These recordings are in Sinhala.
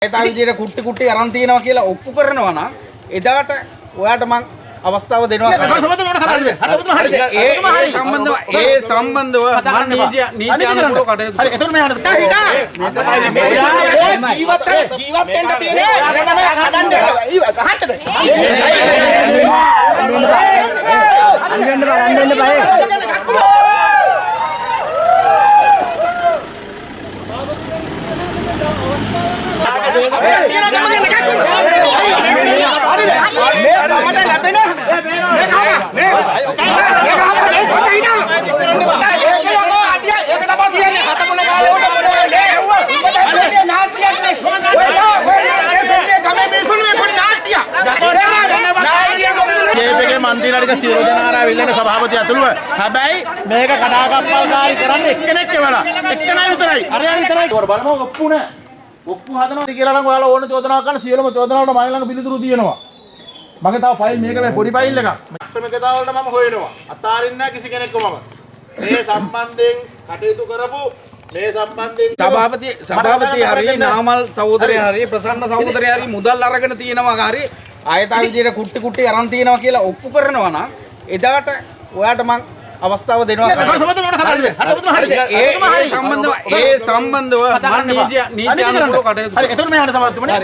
ඒතා විදියට කුට්ටි කුට්ටි අරන් තියනවා කියලා ඔප්පු කරනවා නම් එදාට ඔයාට මං අවස්ථාව දෙනවා. ඒ සම්බන්ධව මම නීති අනුකූලව කටයුතු. හරි එතකොට මේ ජීවත් වෙන්න තියෙන්නේ අන්න බෑ. මන්ත්‍රීලාට සියලු දෙනා ආවිල්ලේ සභාපති ඇතුළුව හැබැයි මේක කඩාකප්පල්කාරී කරන්නේ එක්කෙනෙක් වෙලා එක්කෙනා විතරයි අරයා විතරයි බලමු ඔප්පු නෑ ඔප්පු හදනවා කියලා නම් ඔයාලා ඕන චෝදනාවක් කරන සියලුම චෝදනාවලට මම ළඟ පිළිතුරු තියෙනවා මගේ තව ෆයිල් මේක මේ පොඩි ෆයිල් එකක් මට්ටමකතාව වලට මම හොයනවා අතාරින්න නෑ කිසි කෙනෙක්ව මම මේ සම්බන්ධයෙන් කටයුතු කරපු මේ සම්බන්ධයෙන් සභාපති හරි නාමල් සහෝදරයා හරි ප්‍රසන්න සහෝදරයා හරි මුදල් අරගෙන තියෙනවා හරි ආයතා විදියට කුට්ටි කුට්ටි අරන් තියනවා කියලා ඔප්පු කරනවා නම් එදාට ඔයාට මං අවස්ථාව දෙනවා. ඒ සම්බන්ධව මම නීති අනුකූලව කටයුතු. හරි එතකොට මේ හඬ සමතුමනේ.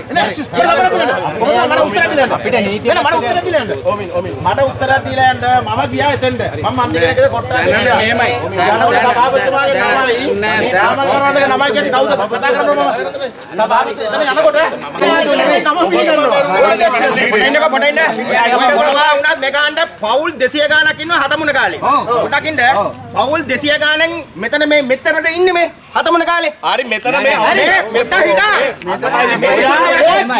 මට උත්තර දීලා යන්න මම ගියා එතෙන්ට. මම මන්දිරයේ කොට්ටා දෙන්න මෙහෙමයි. සභාපතිතුමාගේ නමයි නමයි කියන්නේ කවුද කතා කරනවා මම. සභාපති එතන යනකොට නම පිළිගන්නවා. පොඩින්න මොනවා වුණත් මෙගාන්ට පවුල් 200 ගාණක් ඉන්නවා හතමුණ කාලේ. දකින්න පවුල් 200 ගාණෙන් මෙතන මේ මෙතනට ඉන්නේ මේ හතමන කාලේ. හරි මෙතන මේ මෙතන හිටා.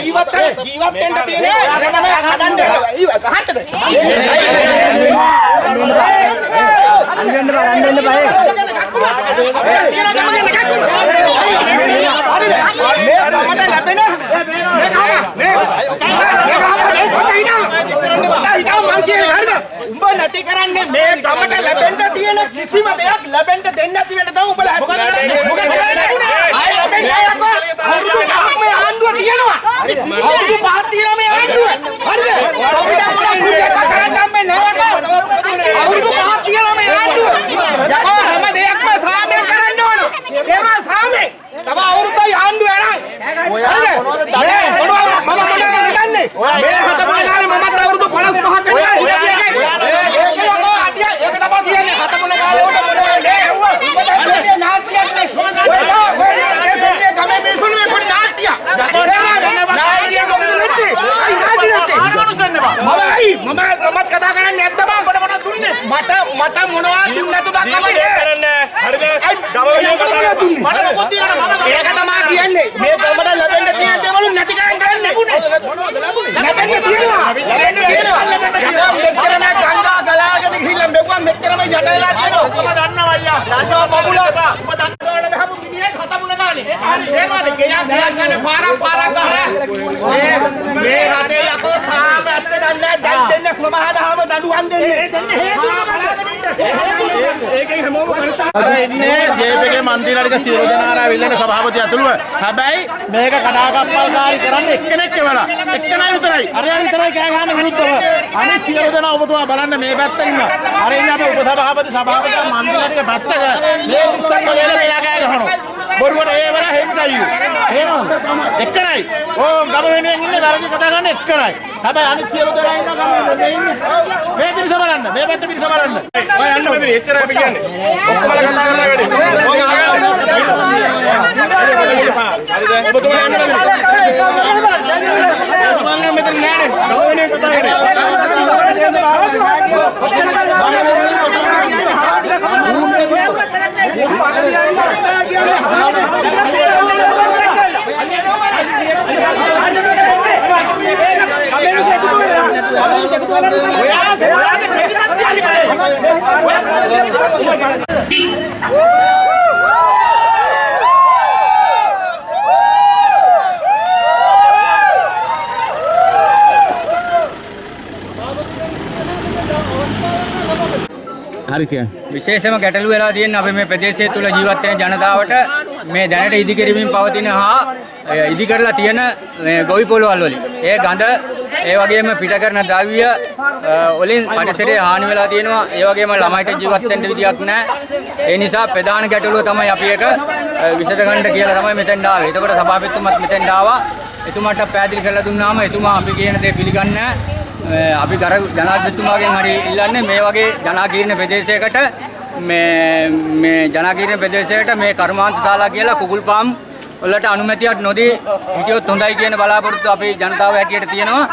ජීවත් වෙන්න තියෙන්නේ අරගෙන මේ හදන්න. ගහන්නද? අන්න බෑ. උඹ නැති කරන්නේ මේ ගමට ලැබෙන්න තියෙන කිසිම දෙයක් ලැබෙන්න දෙන්නේ නැති වෙන තමයි උඹලා හැදුවේ. මොකද ආයෙ ලැබෙන්නේ යකෝ. අවුරුදු 5ක් මේ ආණ්ඩුව තියෙනවා. අවුරුදු 5ක් තියෙනවා මේ ආණ්ඩුව. හරිද? අපිට මොකක්ද කරන්න මේ නෑ යකෝ. අවුරුදු 5ක් තියෙනවා මේ ආණ්ඩුව. යකෝ හැම දෙයක්ම සාමයෙන් කරන්න ඕන. ඒවා සාමයෙන්. තව අවුරුද්දයි ආණ්ඩුව යනවා. හරිද? මම මොනවද කරන්නේ? මේ හතපොළ කාලේ මමත් අවුරුදු 55ක් වෙනවා. මමත් කතා කරන්නේ නැද්ද බං මට මොනවා දුන්නේ නැතුව දක්වන්නේ හරිද ගම වෙන කතා මට මොකද තියෙනවද ඒක තමයි කියන්නේ මේ කොමඩ ලැබෙන්න තියෙන දේවල් නැති කරන්න ගන්නේ ලැබෙන්න තියෙනවා මෙච්චරම ගංගා ගලාගෙන ගිහිල්ලා මෙවුවා මෙච්චරම යට වෙලා තියෙනවා ඔබ දන්නවා අයියා දන්නවා බබුල ඔබ දන්නවද බහපු මිනිහෙක් හතමුණ කාලේ තේරෙනවද ගියා ගන්න පාරක් ගහලා මේ රටේ යකෝ තාම ඇත්ත දන්නේ දැන් දෙන්නේ ස්වභාවදහම දඬුවම් දෙන්නේ ඒකෙන් හැමෝම අර ඉන්නේ ජේපීගේ මන්ත්‍රීලාට සියලු දෙනා ආවිල්ලේ සභාපති ඇතුළුව හැබැයි මේක කඩාකප්පල්කාරී කරන්නේ එක්කෙනෙක් වෙලා එක්කෙනා විතරයි අරයා විතරයි කෑ ගහන්නේ විනික්කව අනිත් සියලු දෙනා ඔබතුමා බලන්න මේ පැත්තේ ඉන්නවා අර ඉන්නේ අපේ උපසභාපති මන්ත්‍රීලාට පැත්තක මේ උස්සන් වලේ මෙයා කෑ ගහනවා බොරුවට ඒ වර හෙම්චයියු එහෙමද එක්කනයි ඕ ගම වෙනුවෙන් ඉන්නේ වැරදි කතා කරන්නේ එක්කනයි හැබැයි අනිත් සියලු දෙනා ඉන්නවා ගම වෙනුවෙන් ඉන්නේ මේ පිරිස බලන්න මේ පැත්ත පිරිස බලන්න ඔය යන්න මෙතන එච්චරයි අපි කියන්නේ ඔක්කොම කතා කරලා වැඩි ඔය ඔබතුමා යන්න මෙතන නෑනේ ගම වෙනුවෙන් කතා විශේෂම ගැටලු වෙලා තියෙන අපේ මේ ප්‍රදේශය තුල ජීවත් වෙන ජනතාවට මේ දැනට ඉදිකිරීමෙන් පවතින හා ඉදි කරලා තියෙන ගොවි පොළවල් වලින් ඒ ගඳ ඒ වගේම පිට කරන ද්‍රව්‍ය වලින් පරිසරයේ හානි වෙලා තියෙනවා. ඒ වගේම ළමයිට ජීවත් වෙන්න විදියක් නැහැ. ඒ නිසා ප්‍රධාන ගැටලුව තමයි අපි එක විසඳගන්න කියලා තමයි මෙතෙන්ට ආවේ. එතකොට සභාපතිතුමත් මෙතෙන්ට ආවා. එතුමාට පැහැදිලි කරලා දුන්නාම එතුමා අපි කියන දේ පිළිගන්නේ අපි ජනාධිපතිතුමාගෙන් හරි ඉල්ලන්නේ මේ වගේ ජනාකීර්ණ ප්‍රදේශයකට මේ ජනාකීර්ණ ප්‍රදේශයකට මේ කර්මාන්ත ශාලා කියලා කුකුල් පාම් වලට අනුමැතියක් නොදී හිටියොත් හොඳයි කියන බලාපොරොත්තු අපි ජනතාව හැටියට තියෙනවා.